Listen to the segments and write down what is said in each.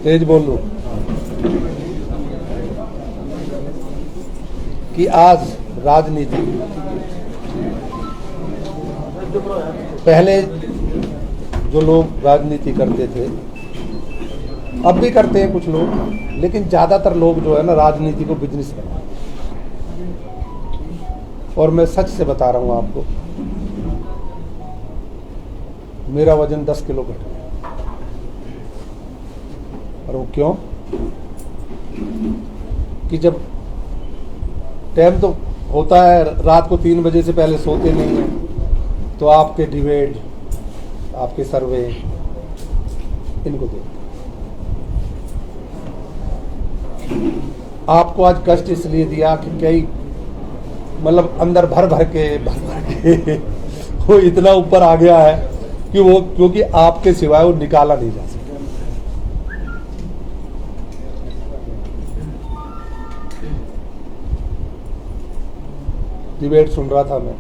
तेज बोल लो कि आज राजनीति पहले जो लोग राजनीति करते थे, अब भी करते हैं कुछ लोग, लेकिन ज्यादातर लोग जो है ना राजनीति को बिजनेस बना। और मैं सच से बता रहा हूं आपको, मेरा वजन 10 किलो घट गया। और वो क्यों? कि जब टाइम तो होता है, रात को 3 बजे से पहले सोते नहीं हैं, तो आपके डिबेट, आपके सर्वे, इनको देखते। आपको आज कष्ट इसलिए दिया कि कई मतलब अंदर भर भर के वो इतना ऊपर आ गया है कि वो, क्योंकि आपके सिवाय वो निकाला नहीं जा सकता। डिबेट सुन रहा था मैं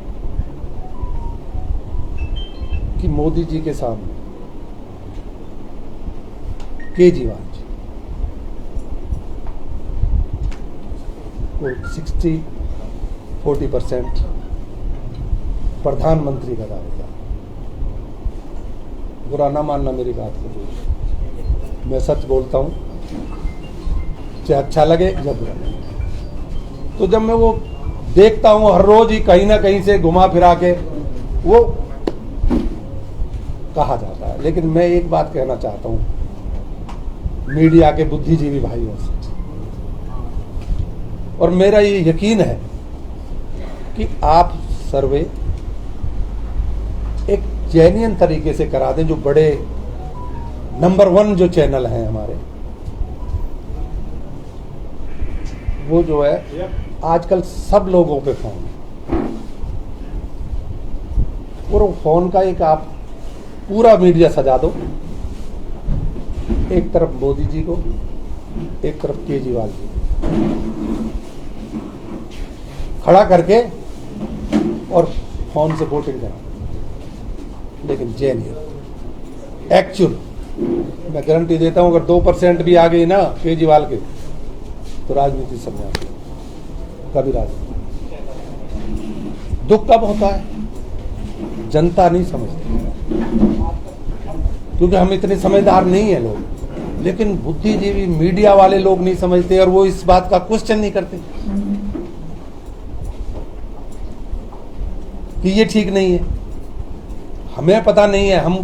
कि मोदी जी के सामने केजरीवाल जी को 60-40% प्रधानमंत्री का दावेदार। बुरा ना मानना मेरी बात को, मैं सच बोलता हूं, चाहे अच्छा लगे या बुरा लगे। तो जब मैं वो देखता हूं हर रोज ही कहीं ना कहीं से घुमा फिरा के वो कहा जाता है, लेकिन मैं एक बात कहना चाहता हूं मीडिया के बुद्धिजीवी भाइयों से, और मेरा ये यकीन है कि आप सर्वे एक जेन्युइन तरीके से करा दें। जो बड़े नंबर 1 जो चैनल हैं हमारे, वो जो है आजकल सब लोगों पे फोन है, और वो फोन का एक आप पूरा मीडिया सजा दो, एक तरफ मोदी जी को, एक तरफ केजरीवाल जी खड़ा करके और फोन से वोटिंग करा। लेकिन जेन्युइन एक्चुअल, मैं गारंटी देता हूं अगर 2% भी आ गई ना केजरीवाल के, तो राजनीति समझ आती। कभी राजनीति दुख कब होता है? जनता नहीं समझती, क्योंकि हम इतने समझदार नहीं है लोग, लेकिन बुद्धिजीवी मीडिया वाले लोग नहीं समझते, और वो इस बात का क्वेश्चन नहीं करते कि ये ठीक नहीं है। हमें पता नहीं है, हम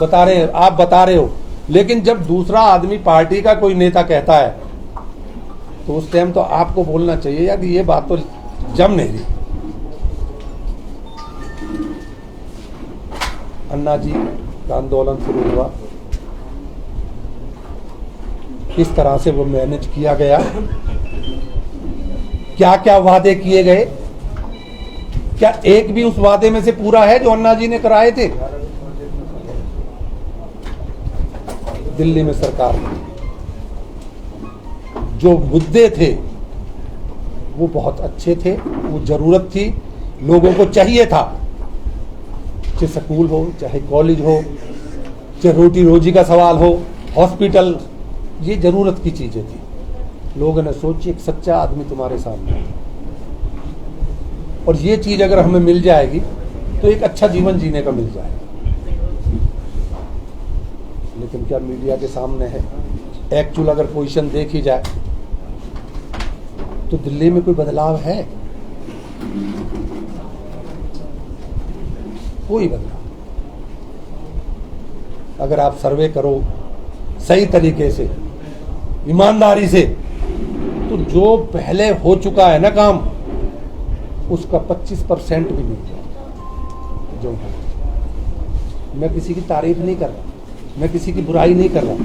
बता रहे हैं, आप बता रहे हो, लेकिन जब दूसरा आदमी पार्टी का कोई नेता कहता है तो उस टाइम तो आपको बोलना चाहिए यार ये बात तो जम नहीं रही। अन्ना जी का आंदोलन शुरू हुआ, किस तरह से वो मैनेज किया गया, क्या क्या वादे किए गए, क्या एक भी उस वादे में से पूरा है जो अन्ना जी ने कराए थे? दिल्ली में सरकार में जो मुद्दे थे वो बहुत अच्छे थे, वो जरूरत थी, लोगों को चाहिए था, चाहे स्कूल हो, चाहे कॉलेज हो, चाहे रोटी रोजी का सवाल हो, हॉस्पिटल, ये जरूरत की चीजें थी। लोगों ने सोची एक सच्चा आदमी तुम्हारे सामने है, और ये चीज अगर हमें मिल जाएगी तो एक अच्छा जीवन जीने का मिल जाएगा। लेकिन क्या मीडिया के सामने है? एक्चुअल अगर पोजीशन देखी जाए तो दिल्ली में कोई बदलाव है? कोई बदलाव। अगर आप सर्वे करो सही तरीके से, ईमानदारी से, तो जो पहले हो चुका है ना काम, उसका 25% भी नहीं जाए। जो मैं किसी की तारीफ नहीं कर रहा, मैं किसी की बुराई नहीं कर रहा,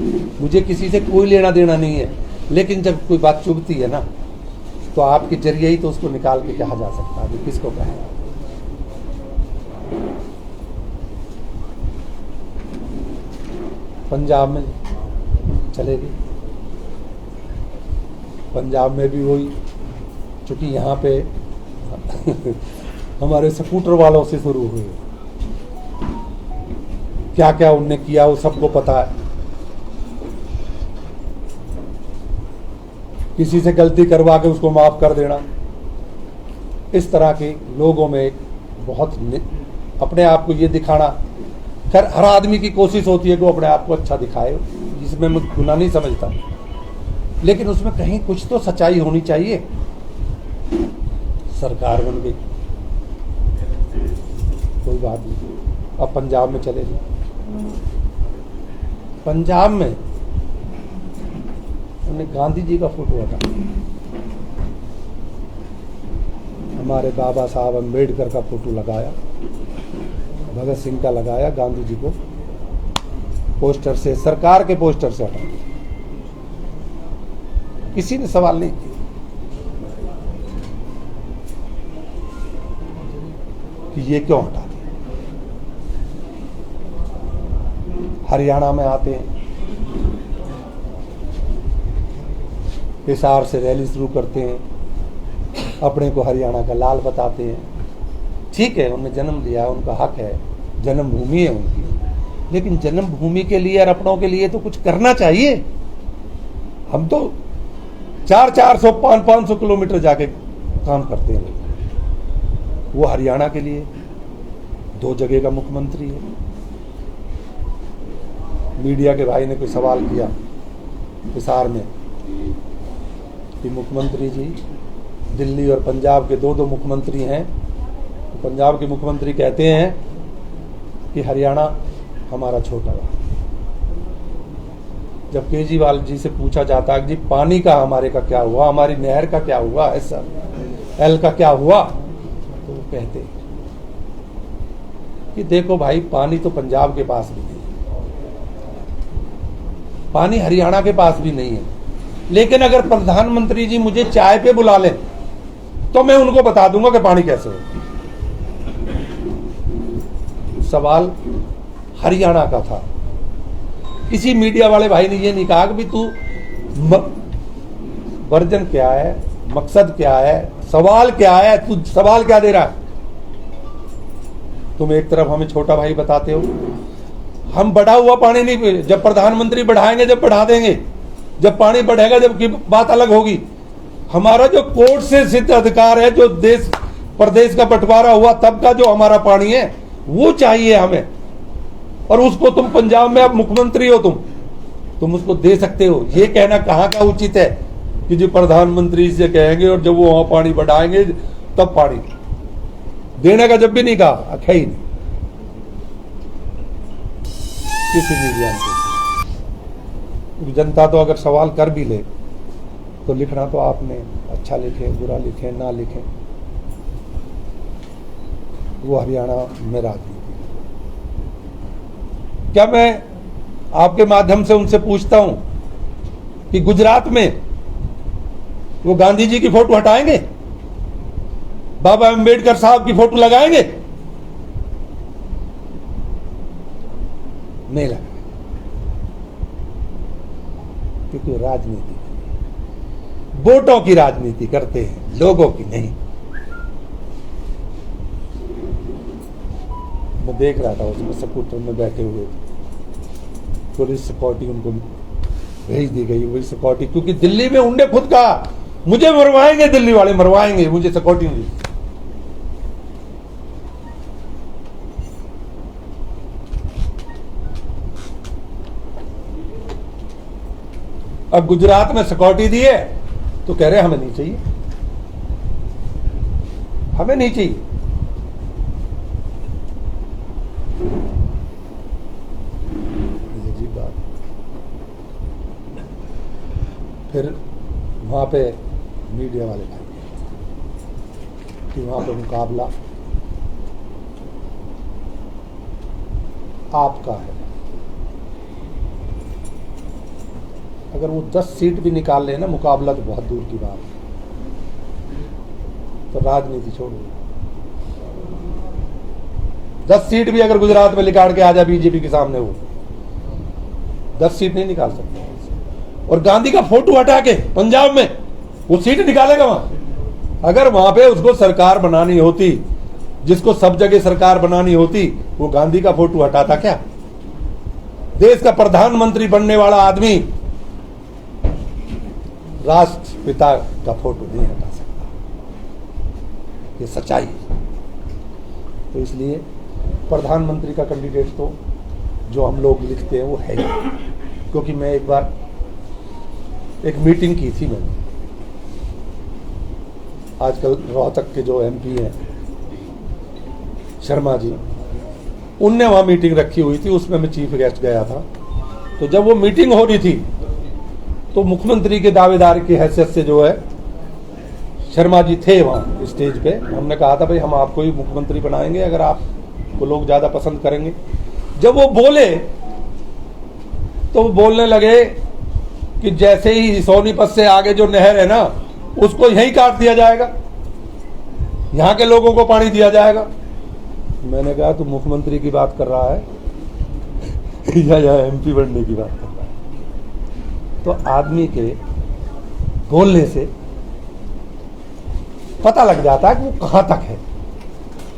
मुझे किसी से कोई लेना देना नहीं है, लेकिन जब कोई बात चुभती है ना, तो आपके जरिए ही तो उसको निकाल के कहा जा सकता है। किसको कहेगा? पंजाब में चलेगी, पंजाब में भी वही, चूंकि यहाँ पे हमारे स्कूटर वालों से शुरू हुई, क्या क्या उनने किया वो सबको पता है। किसी से गलती करवा के उसको माफ कर देना। इस तरह के लोगों में एक बहुत अपने आप को ये दिखाना, खैर हर आदमी की कोशिश होती है कि वो अपने आप को अच्छा दिखाए, जिसमें मैं गुनाह नहीं समझता, लेकिन उसमें कहीं कुछ तो सच्चाई होनी चाहिए। सरकार बन गई, कोई बात नहीं। अब पंजाब में चले जाओ, पंजाब में उन्होंने गांधी जी का फोटो हटा, हमारे बाबा साहब अम्बेडकर का फोटो लगाया, भगत सिंह का लगाया, गांधी जी को पोस्टर से, सरकार के पोस्टर से हटा, किसी ने सवाल नहीं किया कि ये क्यों हटा दिया। हरियाणा में आते हैं, हिसार से रैली शुरू करते हैं, अपने को हरियाणा का लाल बताते हैं। ठीक है, उन्होंने जन्म लिया, उनका हक है, जन्मभूमि है उनकी, लेकिन जन्मभूमि के लिए और अपनों के लिए तो कुछ करना चाहिए। हम तो 400 500 किलोमीटर जाके काम करते हैं, वो हरियाणा के लिए 2 जगह का मुख्यमंत्री है। मीडिया के भाई ने कोई सवाल किया हिसार में कि मुख्यमंत्री जी दिल्ली और पंजाब के 2 मुख्यमंत्री हैं, तो पंजाब के मुख्यमंत्री कहते हैं कि हरियाणा हमारा छोटा है। जब केजरीवाल जी से पूछा जाता है कि जी पानी का हमारे का क्या हुआ, हमारी नहर का क्या हुआ, SRL का क्या हुआ, तो वो कहते कि देखो भाई, पानी तो पंजाब के पास भी नहीं, पानी हरियाणा के पास भी नहीं है, लेकिन अगर प्रधानमंत्री जी मुझे चाय पे बुला लें तो मैं उनको बता दूंगा कि पानी कैसे है। सवाल हरियाणा का था। किसी मीडिया वाले भाई ने ये नहीं कहा कि तू वर्जन क्या है, मकसद क्या है, सवाल क्या है, तू सवाल क्या दे रहा है। तुम एक तरफ हमें छोटा भाई बताते हो, हम बढ़ा हुआ पानी नहीं, जब प्रधानमंत्री बढ़ाएंगे, जब बढ़ा देंगे, जब पानी बढ़ेगा, जब की बात अलग होगी। हमारा जो कोर्ट से सिद्ध अधिकार है, जो देश प्रदेश का बंटवारा हुआ तब का जो हमारा पानी है, वो चाहिए हमें। और उसको तुम पंजाब में अब मुख्यमंत्री हो, तुम उसको दे सकते हो। ये कहना कहाँ का उचित है कि जो प्रधानमंत्री से कहेंगे और जब वो वहां पानी बढ़ाएंगे तब पानी देने का जब भी नहीं कहा, है ही नहीं किसी मीडिया में। जनता तो अगर सवाल कर भी ले तो लिखना तो आपने, अच्छा लिखे, बुरा लिखे, ना लिखे, वो हरियाणा में राजनीति। क्या मैं आपके माध्यम से उनसे पूछता हूं कि गुजरात में वो गांधी जी की फोटो हटाएंगे, बाबा अम्बेडकर साहब की फोटो लगाएंगे? नहीं लगाएंगे, क्योंकि राजनीति, वोटों की राजनीति करते हैं, लोगों की नहीं। मैं देख रहा था उसमें स्कूटर में बैठे हुए पुलिस सिक्योरिटी उनको भेज दी गई, वही सिक्योरिटी, क्योंकि दिल्ली में उनने खुद कहा मुझे मरवाएंगे, दिल्ली वाले मरवाएंगे, मुझे सिक्योरिटी नहीं। अब गुजरात में सिक्योरिटी दी है तो कह रहे हमें नहीं चाहिए, हमें नहीं चाहिए। अजीब बात। फिर वहां पे मीडिया वाले भाई कि वहां पे मुकाबला आपका है, अगर वो 10 सीट भी निकाल ले ना, मुकाबला तो बहुत दूर की बात है, तो राजनीति छोड़ दो। 10 सीट भी अगर गुजरात में निकाल के आ जाए बीजेपी के सामने, वो 10 सीट नहीं निकाल सकते। और गांधी का फोटो हटा के पंजाब में वो सीट निकालेगा वहां। अगर वहां पे उसको सरकार बनानी होती, जिसको सब जगह सरकार बनानी होती, वो गांधी का फोटो हटाता क्या? देश का प्रधानमंत्री बनने वाला आदमी राष्ट्रपिता का फोटो नहीं हटा सकता, ये सच्चाई है। तो इसलिए प्रधानमंत्री का कैंडिडेट तो जो हम लोग लिखते हैं वो है ही। क्योंकि मैं एक बार एक मीटिंग की थी मैंने, आजकल रोहतक के जो एमपी हैं शर्मा जी, उनने वहाँ मीटिंग रखी हुई थी, उसमें मैं चीफ गेस्ट गया था। तो जब वो मीटिंग हो रही थी तो मुख्यमंत्री के दावेदार की हैसियत से जो है शर्मा जी थे वहाँ स्टेज पे। हमने कहा था भाई हम आपको ही मुख्यमंत्री बनाएंगे अगर आपको लोग ज़्यादा पसंद करेंगे। जब वो बोले तो वो बोलने लगे कि जैसे ही सोनीपत से आगे जो नहर है ना उसको यहीं काट दिया जाएगा, यहाँ के लोगों को पानी दिया जाएगा। मैंने कहा तू मुख्यमंत्री की बात कर रहा है या एमपी बनने की बात कर रहा है? तो आदमी के बोलने से पता लग जाता है कि वो कहाँ तक है,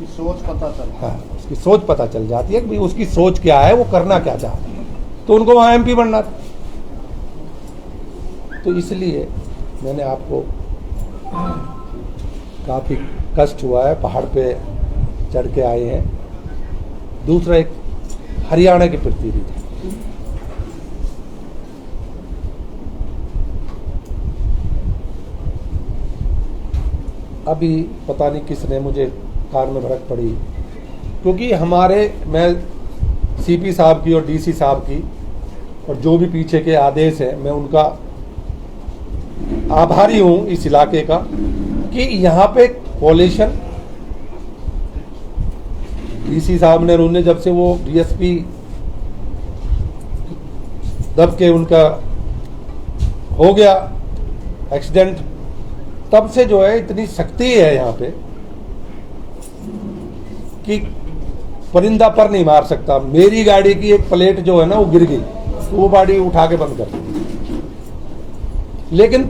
सोच पता चल। हाँ, उसकी सोच पता चल जाती है कि उसकी सोच क्या है, वो करना क्या चाहता है। तो उनको वहाँ एमपी बनना था। तो इसलिए मैंने आपको काफ़ी कष्ट हुआ है, पहाड़ पे चढ़ के आए हैं। दूसरा एक हरियाणा के प्रति भी था। अभी पता नहीं किसने मुझे कार में भड़क पड़ी, क्योंकि मैं सीपी साहब की और डीसी साहब की और जो भी पीछे के आदेश हैं मैं उनका आभारी हूं इस इलाके का कि यहाँ पे कोलिशन डीसी साहब ने उन्होंने जब से वो डीएसपी दब के उनका हो गया एक्सीडेंट, तब से जो है इतनी सख्ती है यहाँ पे कि परिंदा पर नहीं मार सकता। मेरी गाड़ी की एक प्लेट जो है ना वो गिर गई, वो गाड़ी उठा के बंद कर दी। लेकिन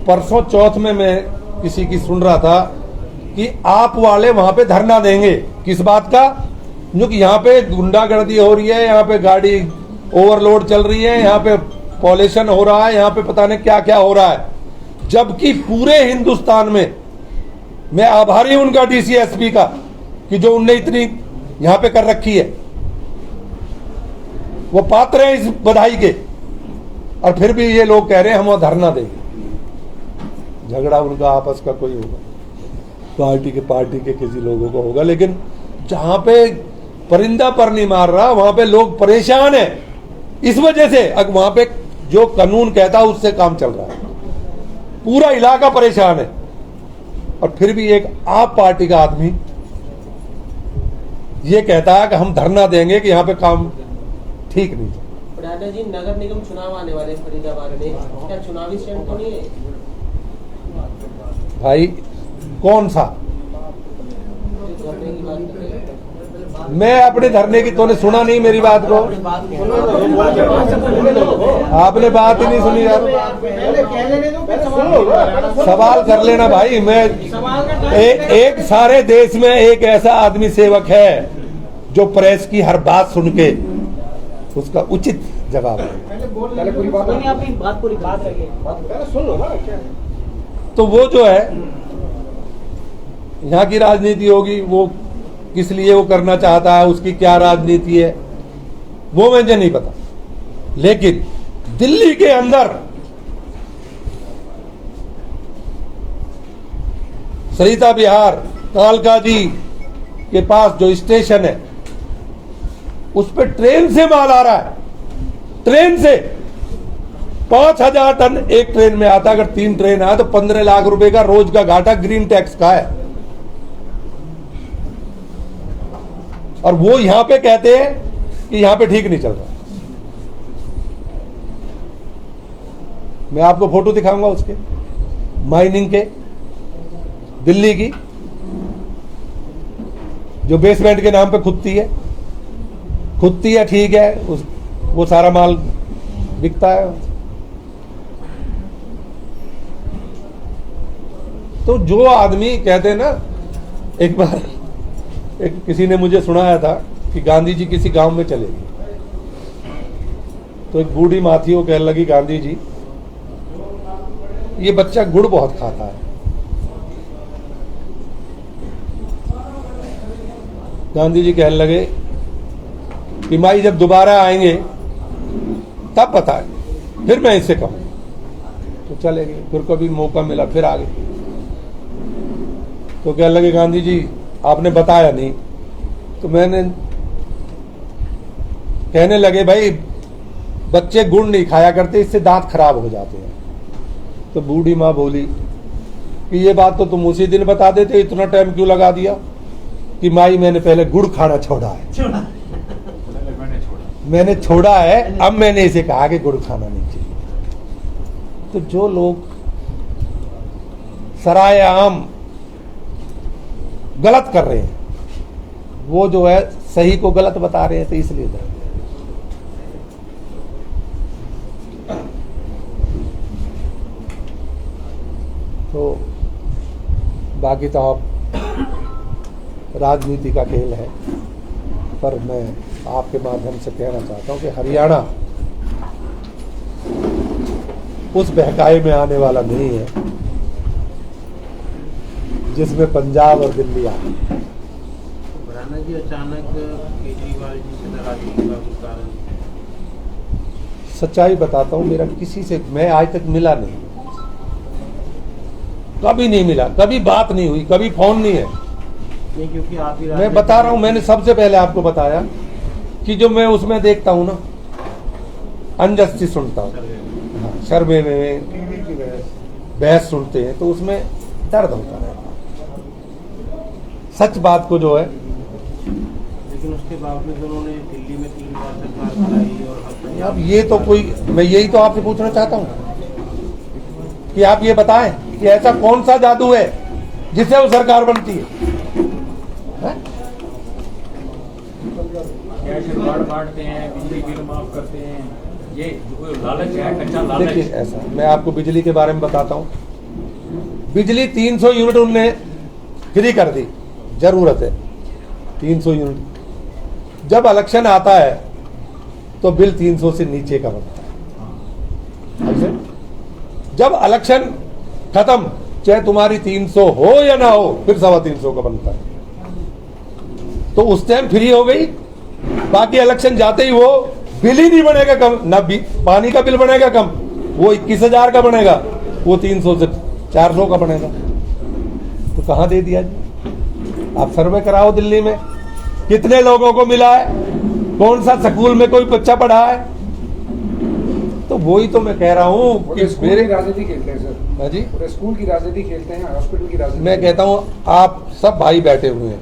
परसों चौथ में मैं किसी की सुन रहा था कि आप वाले वहां पे धरना देंगे। किस बात का? क्योंकि यहाँ पे गुंडागर्दी हो रही है, यहाँ पे गाड़ी ओवरलोड चल रही है, यहाँ पे पॉल्यूशन हो रहा है, यहाँ पे पता नहीं क्या क्या हो रहा है। जबकि पूरे हिंदुस्तान में मैं आभारी हूं उनका डीसीएसपी का कि जो उनने इतनी यहां पे कर रखी है, वो पात्र हैं इस बधाई के। और फिर भी ये लोग कह रहे हैं हम वो धरना देंगे। झगड़ा उनका आपस का कोई होगा, पार्टी के किसी लोगों को होगा, लेकिन जहां पे परिंदा पर नहीं मार रहा वहां पे लोग परेशान है। इस वजह से अब वहां पे जो कानून कहता है उससे काम चल रहा है, पूरा इलाका परेशान है। और फिर भी एक आप पार्टी का आदमी ये कहता है कि हम धरना देंगे कि यहाँ पे काम ठीक नहीं है। राजा जी, नगर निगम चुनाव आने वाले फरीदाबाद में, क्या चुनावी स्टैंड तो नहीं है? भाई कौन सा? मैं अपने धरने की, तूने सुना नहीं मेरी बात को? आपने बात ही नहीं सुनी यार। सवाल कर लेना भाई। मैं एक सारे देश में एक ऐसा आदमी सेवक है जो प्रेस की हर बात सुन के उसका उचित जवाब है। तो वो जो है यहाँ की राजनीति होगी, वो किस लिए वो करना चाहता है, उसकी क्या राजनीति है वो मुझे नहीं पता। लेकिन दिल्ली के अंदर सरिता विहार कालका जी के पास जो स्टेशन है उस पर ट्रेन से माल आ रहा है। ट्रेन से 5000 टन एक ट्रेन में आता। अगर 3 ट्रेन आए तो 15 लाख रुपए का रोज का घाटा ग्रीन टैक्स का है। और वो यहां पे कहते हैं कि यहां पे ठीक नहीं चल रहा। मैं आपको फोटो दिखाऊंगा उसके, माइनिंग के, दिल्ली की जो बेसमेंट के नाम पे खुदती है, ठीक है, वो सारा माल बिकता है। तो जो आदमी कहते हैं ना, एक बार किसी ने मुझे सुनाया था कि गांधी जी किसी गांव में चले गए, तो एक बूढ़ी माँ थी, वो कहने लगी गांधी जी ये बच्चा गुड़ बहुत खाता है। गांधी जी कहने लगे कि माई जब दोबारा आएंगे तब बताएंगे, फिर मैं इससे कहूँ। तो चले गए, फिर कभी मौका मिला फिर आ गए। तो कहने लगे गांधी जी आपने बताया नहीं। तो मैंने कहने लगे भाई बच्चे गुड़ नहीं खाया करते, इससे दांत खराब हो जाते हैं। तो बूढ़ी माँ बोली कि ये बात तो तुम उसी दिन बता देते, इतना टाइम क्यों लगा दिया? कि माई मैंने पहले गुड़ खाना छोड़ा है, मैंने छोड़ा है, अब मैंने इसे कहा कि गुड़ खाना नहीं चाहिए। तो जो लोग सराय आम गलत कर रहे हैं, वो जो है सही को गलत बता रहे हैं, तो इसलिए दर्द है। तो बाकी तो आप राजनीति का खेल है, पर मैं आपके माध्यम से कहना चाहता हूं कि हरियाणा उस बहकाए में आने वाला नहीं है जिसमें पंजाब और दिल्ली आए। राणा जी अचानक केजरीवाल जी से नाराजगी का कारण? सच्चाई बताता हूं, मेरा किसी से मैं आज तक मिला नहीं, कभी नहीं मिला, कभी बात नहीं हुई, कभी फोन नहीं है। नहीं, क्योंकि आप ही मैं बता रहा हूं, मैंने सबसे पहले आपको बताया कि जो मैं उसमें देखता हूं ना, अनजस्टिस सुनता हूं, शर्मे में बहस सुनते हैं, तो उसमें दर्द होता है। सच बात को जो है, लेकिन उसके बावजूद उन्होंने दिल्ली में 3 बार सरकार चलाई और अब ये तो कोई, मैं यही तो आपसे पूछना चाहता हूं कि आप ये बताएं कि ऐसा कौन सा जादू है जिससे वो सरकार बनती है? बांटते हैं, बिजली बिल माफ करते हैं, ये लालच है, कच्चा लालच। देखिए ऐसा, मैं आपको बिजली के बारे में बताता हूं। बिजली 300 यूनिट उनने फ्री कर दी, जरूरत है 300 यूनिट। जब इलेक्शन आता है तो बिल 300 से नीचे का बनता है। जब इलेक्शन खत्म, चाहे तुम्हारी 300 हो या ना हो, फिर 350 का बनता है। तो उस टाइम फ्री हो गई, बाकी इलेक्शन जाते ही वो बिल ही नहीं बनेगा कम, ना पानी का बिल बनेगा कम, वो 21,000 का बनेगा, वो 300 से 400 का बनेगा। तो कहां दे दिया जी? आप सर्वे कराओ दिल्ली में कितने लोगों को मिला है, कौन सा स्कूल में कोई बच्चा पढ़ा है? तो वही तो मैं कह रहा हूं कि स्कूल की राजनीति खेलते हैं सर। हाँ जी, पूरे स्कूल की राजनीति खेलते हैं, हॉस्पिटल की राजनीति। मैं कहता हूं आप सब भाई बैठे हुए हैं,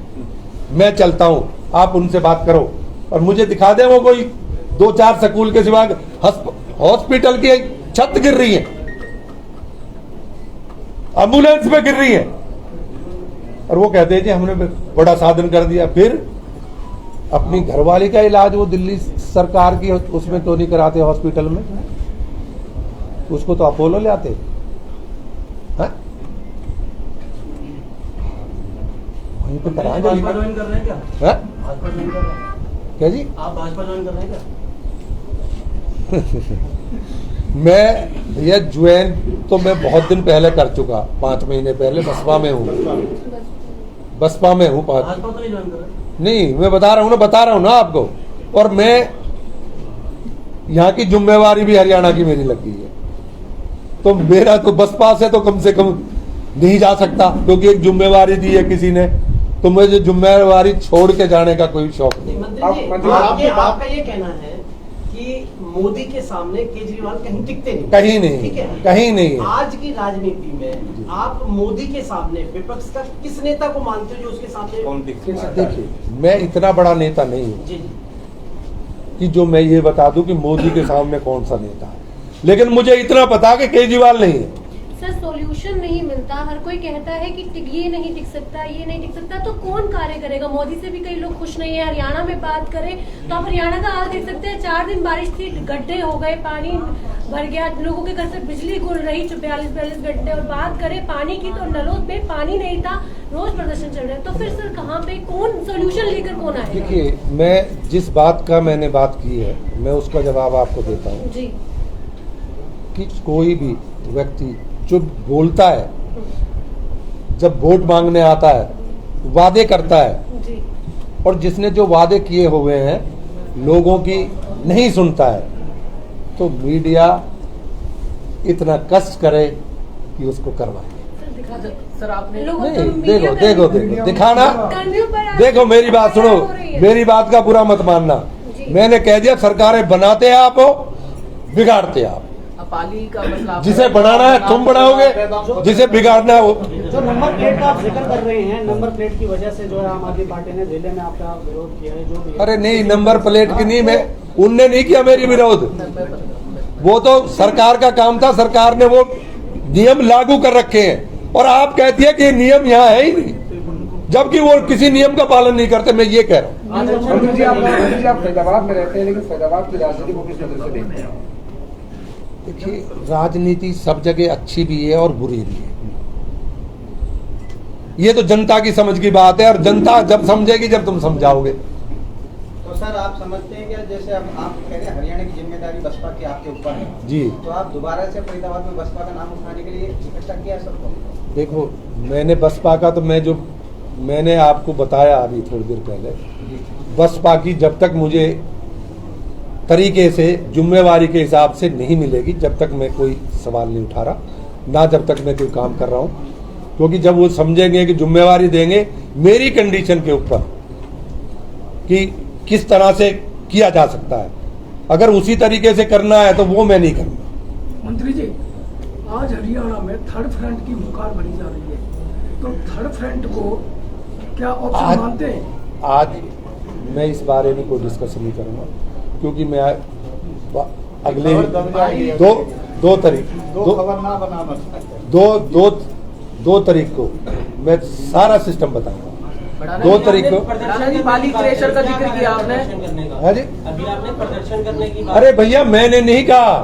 मैं चलता हूं, आप उनसे बात करो और मुझे दिखा दे वो कोई 2-4 स्कूल के सिवा हॉस्पिटल की छत गिर रही है, एम्बुलेंस पे गिर रही है, और वो कहते हैं जी हमने बड़ा साधन कर दिया। फिर अपनी घरवाली का इलाज वो दिल्ली सरकार की उसमें क्यों नहीं कराते हॉस्पिटल में? उसको तो अपोलो ले आते हैं, वहीं पे कराएं। भाजपा ज्वाइन कर रहे हैं क्या? हैं? भाजपा ज्वाइन कर रहे हैं क्या जी? आप? भाजपा ज्वाइन कर रहे हैं क्या? मैं ये ज्वाइन तो मैं बहुत दिन पहले कर चुका, 5 महीने पहले बसपा में हूँ, बसपा में हूँ। भाजपा तो नहीं ज्वाइन कर रहे? नहीं, मैं बता रहा हूँ ना आपको। और मैं यहाँ की जिम्मेवारी भी हरियाणा की मेरी लगी है, तो मेरा तो बसपा से तो कम नहीं जा सकता, क्योंकि एक जिम्मेवारी दी है किसी ने, तो मुझे जिम्मेवारी छोड़ के जाने का कोई शौक नहीं। मंत्री जी, आपका ये कहना है कि मोदी के सामने केजरीवाल कहीं टिकते नहीं? कहीं नहीं, ठीक है, कहीं नहीं। आज की राजनीति में आप मोदी के सामने विपक्ष का किस नेता को मानते हो जो उसके सामने? देखिए, मैं इतना बड़ा नेता नहीं हूँ जी कि जो मैं ये बता दूं कि मोदी के सामने कौन सा नेता है, लेकिन मुझे इतना पता कि केजरीवाल नहीं है। सर सॉल्यूशन नहीं मिलता, हर कोई कहता है कि ये नहीं टिक सकता, ये नहीं टिक सकता, तो कौन कार्य करेगा? मोदी से भी कई लोग खुश नहीं है। हरियाणा में बात करें तो आप हरियाणा का हाल देख सकते हैं, 4 दिन बारिश थी, गड्ढे हो गए, पानी भर गया, लोगों के घर से बिजली गुल रही 42-42 घंटे। और बात करें पानी की तो नलों पे पानी नहीं था, रोज प्रदर्शन चल रहा है। तो फिर सर कहाँ पे कौन सोल्यूशन लेकर कौन आएगा? देखिए, मैं जिस बात का मैंने बात की है, मैं उसका जवाब आपको देता हूँ जी। कि कोई भी व्यक्ति जो बोलता है, जब वोट मांगने आता है, वादे करता है, जी और जिसने जो वादे किए हुए हैं लोगों की नहीं सुनता है, तो मीडिया इतना कष्ट करे कि उसको करवाए। सर आपने लोगों नहीं, को मीडिया देखो दिखाना, कर्मियों पर आप- देखो मेरी बात सुनो, हो रही है। मेरी बात का बुरा मत मानना। जी। मैंने कह दिया सरकारें बनाते आप हो, बिगाड़ते आप। पाली का मसला जिसे बनाना है तुम बनाओगे, जिसे बिगाड़ना है वो। जो नंबर प्लेट का आप जिक्र कर रहे हैं, नंबर प्लेट की वजह से जो है आम आदमी पार्टी ने जिले में आपका विरोध किया है, जो भी है। अरे नहीं, नंबर प्लेट की नहीं, मैं उनने नहीं किया मेरी विरोध, वो तो सरकार का काम था, सरकार ने वो नियम लागू कर रखे हैं, और आप कहती है कि नियम यहाँ है ही नहीं, जबकि वो किसी नियम का पालन नहीं करते। मैं ये कह रहा हूँ। मंत्री जी आप फैजाबाद में रहते हैं, लेकिन फैजाबाद की राजनीति को किस नजर से देखते हैं? देखिए, राजनीति सब जगह अच्छी भी है और बुरी भी है, ये तो जनता की समझ की बात है, और जनता जब समझेगी जब तुम समझाओगे। तो सर आप समझते हैं क्या, जैसे अब आप कह रहे हैं हरियाणा की जिम्मेदारी बसपा की आपके ऊपर है, जी, तो आप दोबारा से फरीदाबाद में बसपा का नाम उठाने के लिए इकट्ठा किया सबको? देखो मैंने बसपा का तो मैंने आपको बताया अभी थोड़ी देर पहले, बसपा की जब तक मुझे तरीके से जिम्मेवारी के हिसाब से नहीं मिलेगी, जब तक मैं कोई सवाल नहीं उठा रहा, ना जब तक मैं कोई काम कर रहा हूं, क्योंकि जब वो समझेंगे कि जिम्मेवारी देंगे मेरी कंडीशन के ऊपर कि किस तरह से किया जा सकता है, अगर उसी तरीके से करना है तो वो मैं नहीं करूंगा। मंत्री जी, आज हरियाणा में थर्ड फ्रंट की हुंकार भरी जा रही है, तो थर्ड फ्रंट को क्या ऑप्शन मानते हैं? आज मैं इस बारे में कोई डिस्कशन नहीं करूंगा, क्योंकि मैं अगले दो तारीख को मैं सारा सिस्टम बताऊंगा। 2 तारीख को पाली क्रेशर का जिक्र किया आपने, हाँ जी, अभी आपने प्रदर्शन करने की अरे भैया मैंने नहीं कहा,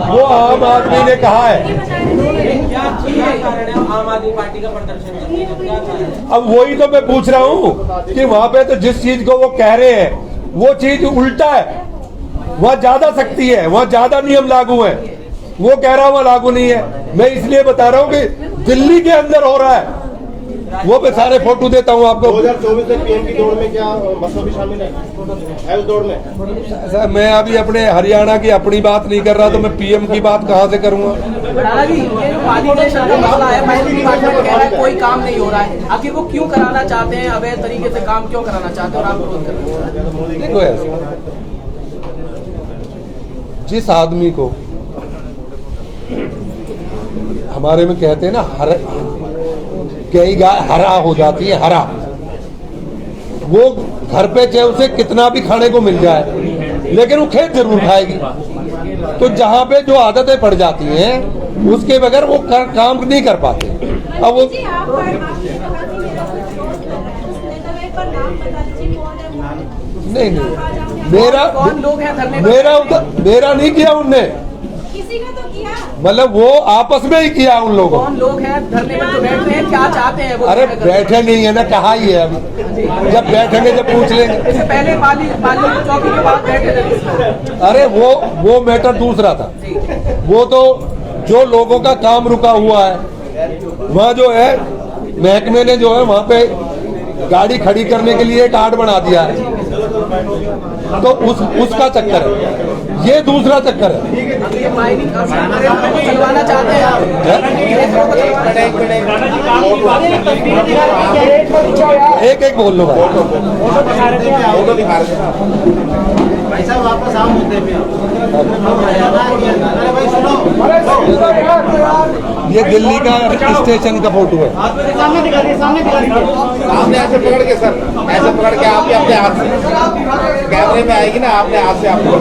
वो आम आदमी ने कहा है। क्या कारण है आम आदमी पार्टी का प्रदर्शन करने का, क्या कारण है? अब वही तो मैं पूछ रहा हूँ कि वहाँ पे तो जिस चीज को वो कह रहे हैं वो चीज उल्टा है, वहाँ ज्यादा सख्ती है, वहाँ ज्यादा नियम लागू है, वो कह रहा वहाँ लागू नहीं है। मैं इसलिए बता रहा हूँ कि दिल्ली के अंदर हो रहा है, वो मैं सारे फोटो देता हूँ आपको। 2024 में पीएम की दौड़ में क्या मसला भी शामिल है उस दौड़ में? सर मैं अभी अपने हरियाणा की अपनी बात नहीं कर रहा, तो मैं पीएम की बात कहाँ से करूँगा? जी, ये जो पाली क्रेशर का मसला है, महसूल डिपार्टमेंट कह रहा है कोई काम नहीं हो रहा है, आखिर वो क्यों कराना चाहते हैं, अवैध तरीके से काम क्यों कराना चाहते हैं और आप विरोध कर रहे हैं? देखो ऐसा, जिस आदमी को हमारे में कहते हैं ना कई गाय हरा हो जाती है, हरा, वो घर पे चाहे उसे कितना भी खाने को मिल जाए लेकिन वो खेत जरूर खाएगी। तो जहाँ पे जो आदतें पड़ जाती हैं उसके बगैर वो काम नहीं कर पाते। अब वो नहीं मेरा नहीं किया उनने, किसी का तो किया, मतलब वो आपस में ही किया उन लोगों। कौन लोग हैं धरने में जो बैठे हैं, क्या चाहते हैं वो? अरे बैठे नहीं है ना, कहा ही है अभी, जब बैठेंगे जब पूछ लेंगे। इससे पहले पाली चौकी के पास बैठे थे। अरे वो मैटर दूसरा था, वो तो जो लोगों का काम रुका हुआ है, वहाँ जो है महकमे ने जो है वहाँ पे गाड़ी खड़ी करने के लिए कार्ड बना दिया है, तो उसका चक्कर है, ये दूसरा चक्कर है। चलवाना चाहते हैं आप? एक बोल लो भाई। भाई साहब वापस आओ मुद्दे पे। ये दिल्ली का स्टेशन का फोटो है। सामने दिखा दिए, सामने दिखा दिए। आपने ऐसे पकड़ के सर, ऐसे पकड़ के आप अपने हाथ से कैमरे में आएगी ना, आपने हाथ से आपको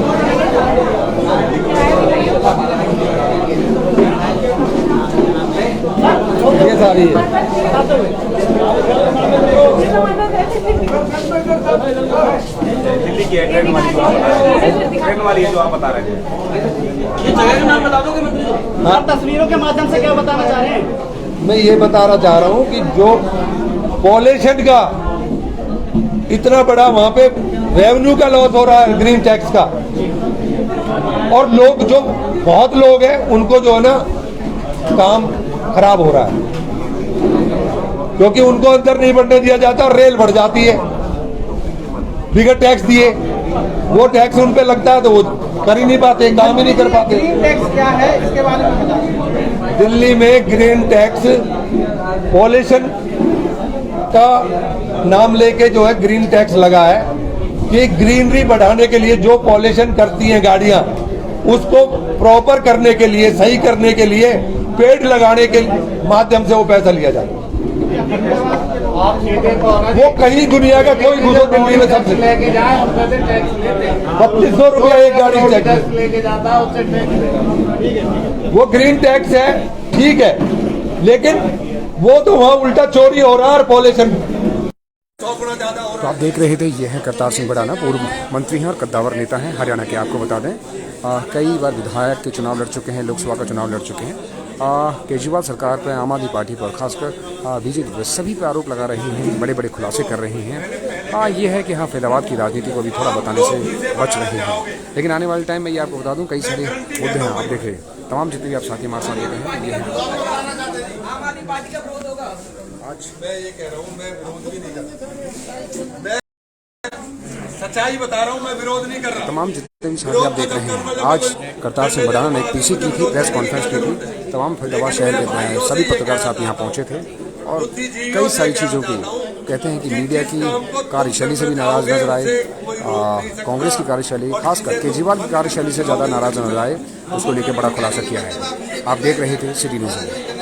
ये सारी है। दिल्ली की ट्रेन वाली जो आप बता रहे थे, ये जगह का नाम बता दोगे? मैं आप तस्वीरों के माध्यम से क्या बताना चाह रहे हैं? मैं ये बताना चाह रहा हूँ कि जो पॉल्यूशन का इतना बड़ा वहाँ पे रेवेन्यू का लॉस हो रहा है, ग्रीन टैक्स का, और लोग जो बहुत लोग हैं उनको जो है ना काम खराब हो रहा है, क्योंकि उनको अंदर नहीं बढ़ने दिया जाता और रेल बढ़ जाती है बिगर टैक्स दिए। वो टैक्स उन पे लगता है तो वो कर ही नहीं पाते, काम ही नहीं कर पाते। ग्रीन टैक्स क्या है इसके बारे में बताइए। दिल्ली में ग्रीन टैक्स पॉल्यूशन का नाम लेके जो है ग्रीन टैक्स लगा है कि ग्रीनरी बढ़ाने के लिए जो पॉल्यूशन करती हैं गाड़ियां उसको प्रॉपर करने के लिए, सही करने के लिए पेड़ लगाने के माध्यम से वो पैसा लिया जाता है। वो कहीं दुनिया का कोई घुसो दिल्ली में सबसे लेके जाए उसमें से टैक्स लेते हैं। 3200 रुपया एक गाड़ी की टैक्स टैक्स। लेके जाता है उससे टैक्स। वो ग्रीन टैक्स है, ठीक है, लेकिन वो तो वहाँ उल्टा चोरी हो रहा है और पॉल्यूशन। तो आप देख रहे थे, ये हैं करतार सिंह भड़ाना, पूर्व मंत्री हैं और कद्दावर नेता हैं हरियाणा के। आपको बता दें कई बार विधायक के चुनाव लड़ चुके हैं, लोकसभा का चुनाव लड़ चुके हैं। केजरीवाल सरकार पर, आम आदमी पार्टी पर, खासकर बीजेपी पर सभी पर आरोप लगा रही हैं, बड़े बड़े खुलासे कर रही हैं। ये है कि हाँ, फैदाबाद की राजनीति को भी थोड़ा बताने से बच रही हैं, लेकिन आने वाले टाइम में ये आपको बता दूं कई सारे मुद्दे हैं। आप देख रहे तमाम जितने भी आप साथी हमारे साथ देख रहे हैं, ये है आज मैं ये कह रहा हूँ, मैं विरोध भी नहीं कर रहा, सच्चाई बता रहा हूँ, मैं विरोध नहीं कर रहा। तमाम जितने भी साथी आप देख रहे हैं, आज करतार सिंह भड़ाना ने एक पीसी की थी, प्रेस कॉन्फ्रेंस की थी। तमाम फरीदाबाद शहर के सभी पत्रकार साहब यहाँ पहुँचे थे और कई सारी चीज़ों की कहते हैं कि मीडिया की कार्यशैली से भी नाराज नजर आए, कांग्रेस की कार्यशैली, खासकर केजरीवाल की कार्यशैली से ज़्यादा नाराज नजर आए, उसको लेकर बड़ा खुलासा किया है। आप देख रहे थे सिटी न्यूज़ में।